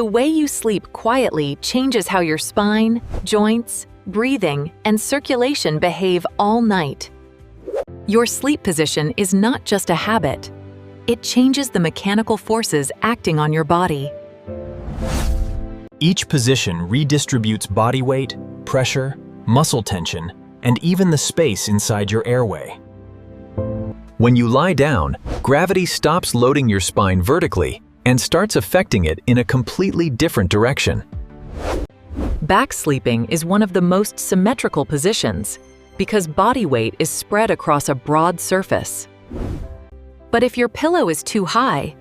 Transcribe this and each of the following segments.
The way you sleep quietly changes how your spine, joints, breathing, and circulation behave all night. Your sleep position is not just a habit. It changes the mechanical forces acting on your body. Each position redistributes body weight, pressure, muscle tension, and even the space inside your airway. When you lie down, gravity stops loading your spine vertically and starts affecting it in a completely different direction. Back sleeping is one of the most symmetrical positions because body weight is spread across a broad surface. But if your pillow is too high,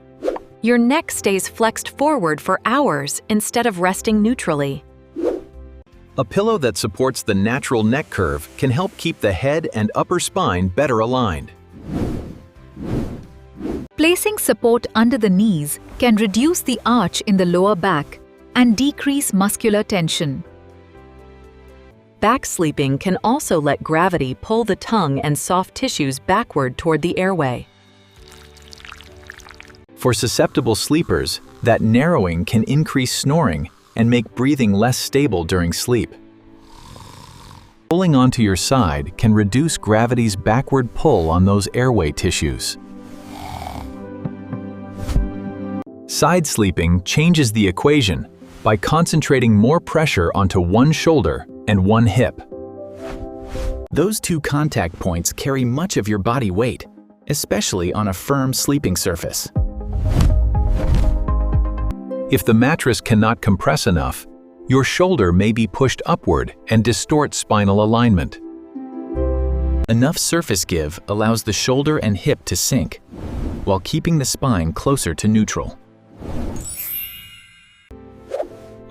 your neck stays flexed forward for hours instead of resting neutrally. A pillow that supports the natural neck curve can help keep the head and upper spine better aligned. Placing support under the knees can reduce the arch in the lower back and decrease muscular tension. Back sleeping can also let gravity pull the tongue and soft tissues backward toward the airway. For susceptible sleepers, that narrowing can increase snoring and make breathing less stable during sleep. Pulling onto your side can reduce gravity's backward pull on those airway tissues. Side sleeping changes the equation by concentrating more pressure onto one shoulder and one hip. Those two contact points carry much of your body weight, especially on a firm sleeping surface. If the mattress cannot compress enough, your shoulder may be pushed upward and distort spinal alignment. Enough surface give allows the shoulder and hip to sink, while keeping the spine closer to neutral.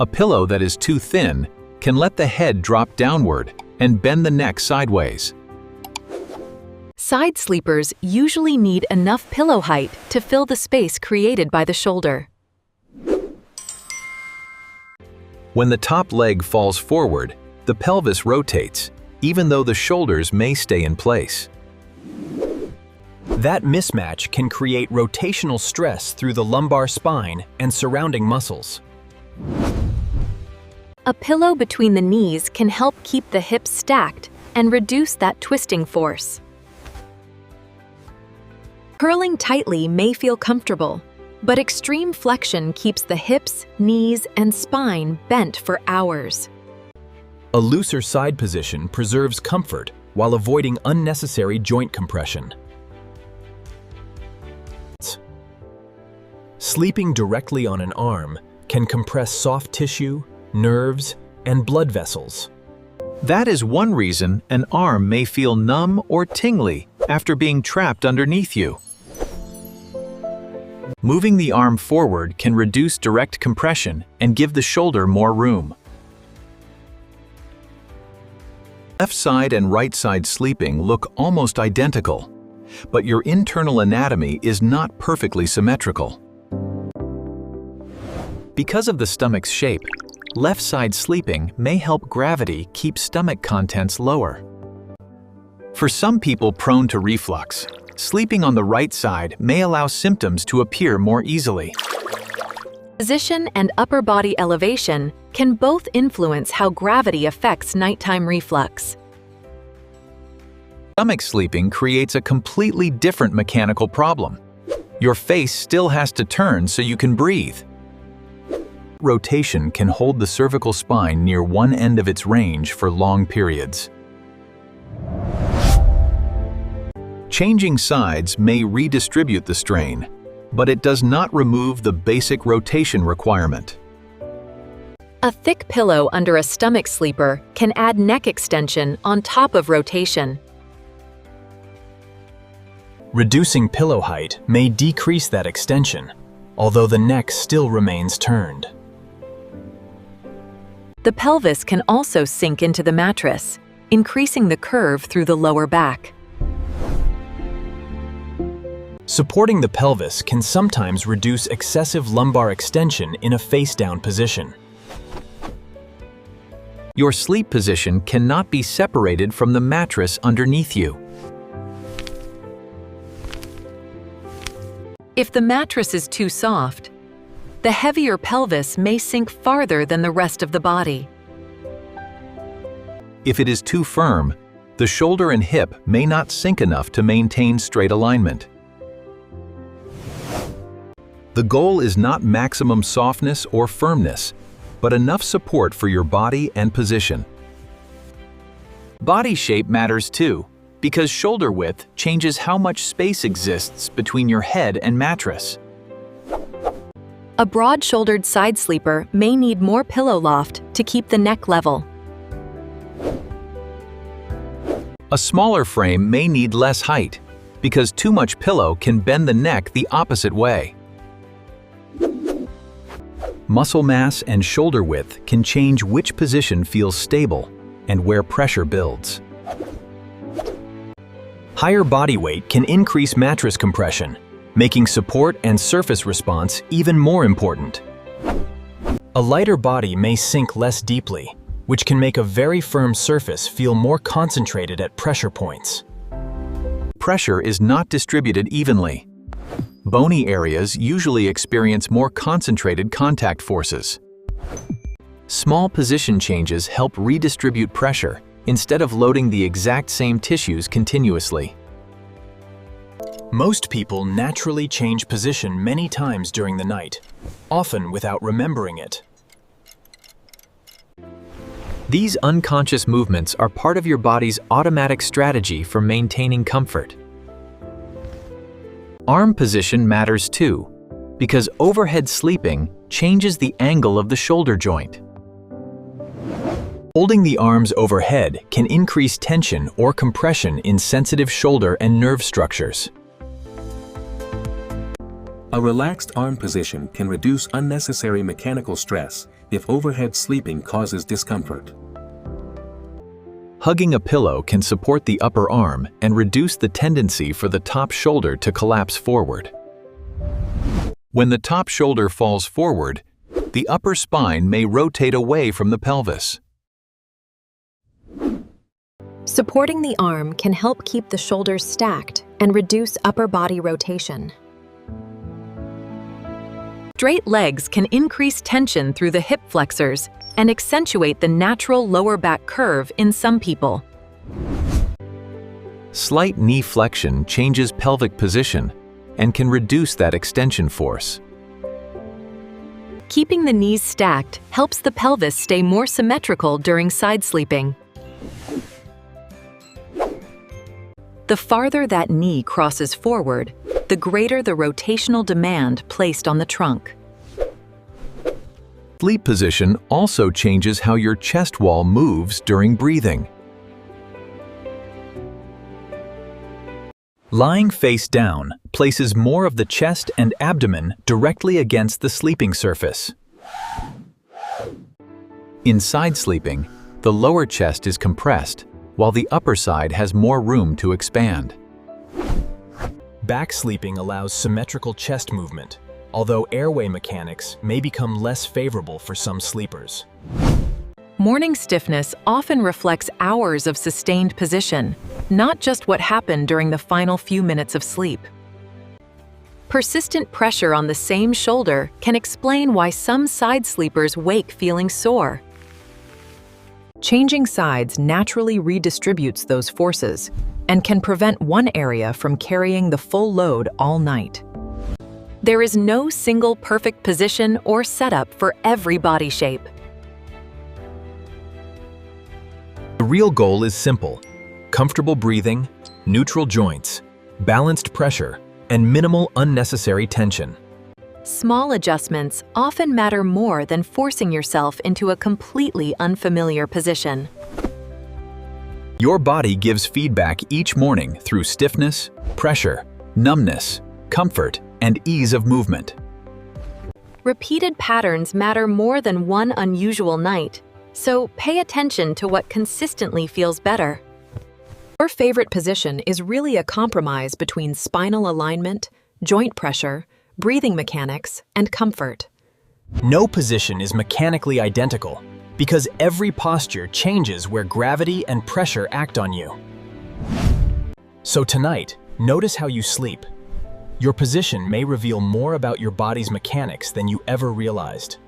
A pillow that is too thin can let the head drop downward and bend the neck sideways. Side sleepers usually need enough pillow height to fill the space created by the shoulder. When the top leg falls forward, the pelvis rotates, even though the shoulders may stay in place. That mismatch can create rotational stress through the lumbar spine and surrounding muscles. A pillow between the knees can help keep the hips stacked and reduce that twisting force. Curling tightly may feel comfortable, but extreme flexion keeps the hips, knees, and spine bent for hours. A looser side position preserves comfort while avoiding unnecessary joint compression. Sleeping directly on an arm can compress soft tissue, nerves, and blood vessels. That is one reason an arm may feel numb or tingly after being trapped underneath you. Moving the arm forward can reduce direct compression and give the shoulder more room. Left side and right side sleeping look almost identical, but your internal anatomy is not perfectly symmetrical. Because of the stomach's shape, left side sleeping may help gravity keep stomach contents lower. For some people prone to reflux, sleeping on the right side may allow symptoms to appear more easily. Position and upper body elevation can both influence how gravity affects nighttime reflux. Stomach sleeping creates a completely different mechanical problem. Your face still has to turn so you can breathe. Rotation can hold the cervical spine near one end of its range for long periods. Changing sides may redistribute the strain, but it does not remove the basic rotation requirement. A thick pillow under a stomach sleeper can add neck extension on top of rotation. Reducing pillow height may decrease that extension, although the neck still remains turned. The pelvis can also sink into the mattress, increasing the curve through the lower back. Supporting the pelvis can sometimes reduce excessive lumbar extension in a face-down position. Your sleep position cannot be separated from the mattress underneath you. If the mattress is too soft, the heavier pelvis may sink farther than the rest of the body. If it is too firm, the shoulder and hip may not sink enough to maintain straight alignment. The goal is not maximum softness or firmness, but enough support for your body and position. Body shape matters too, because shoulder width changes how much space exists between your head and mattress. A broad-shouldered side sleeper may need more pillow loft to keep the neck level. A smaller frame may need less height, because too much pillow can bend the neck the opposite way. Muscle mass and shoulder width can change which position feels stable and where pressure builds. Higher body weight can increase mattress compression, making support and surface response even more important. A lighter body may sink less deeply, which can make a very firm surface feel more concentrated at pressure points. Pressure is not distributed evenly. Bony areas usually experience more concentrated contact forces. Small position changes help redistribute pressure instead of loading the exact same tissues continuously. Most people naturally change position many times during the night, often without remembering it. These unconscious movements are part of your body's automatic strategy for maintaining comfort. Arm position matters too, because overhead sleeping changes the angle of the shoulder joint. Holding the arms overhead can increase tension or compression in sensitive shoulder and nerve structures. A relaxed arm position can reduce unnecessary mechanical stress if overhead sleeping causes discomfort. Hugging a pillow can support the upper arm and reduce the tendency for the top shoulder to collapse forward. When the top shoulder falls forward, the upper spine may rotate away from the pelvis. Supporting the arm can help keep the shoulders stacked and reduce upper body rotation. Straight legs can increase tension through the hip flexors and accentuate the natural lower back curve in some people. Slight knee flexion changes pelvic position and can reduce that extension force. Keeping the knees stacked helps the pelvis stay more symmetrical during side sleeping. The farther that knee crosses forward, the greater the rotational demand placed on the trunk. Sleep position also changes how your chest wall moves during breathing. Lying face down places more of the chest and abdomen directly against the sleeping surface. In side sleeping, the lower chest is compressed, while the upper side has more room to expand. Back sleeping allows symmetrical chest movement, although airway mechanics may become less favorable for some sleepers. Morning stiffness often reflects hours of sustained position, not just what happened during the final few minutes of sleep. Persistent pressure on the same shoulder can explain why some side sleepers wake feeling sore. Changing sides naturally redistributes those forces and can prevent one area from carrying the full load all night. There is no single perfect position or setup for every body shape. The real goal is simple: comfortable breathing, neutral joints, balanced pressure, and minimal unnecessary tension. Small adjustments often matter more than forcing yourself into a completely unfamiliar position. Your body gives feedback each morning through stiffness, pressure, numbness, comfort, and ease of movement. Repeated patterns matter more than one unusual night, so pay attention to what consistently feels better. Your favorite position is really a compromise between spinal alignment, joint pressure, breathing mechanics, and comfort. No position is mechanically identical because every posture changes where gravity and pressure act on you. So tonight, notice how you sleep. Your position may reveal more about your body's mechanics than you ever realized.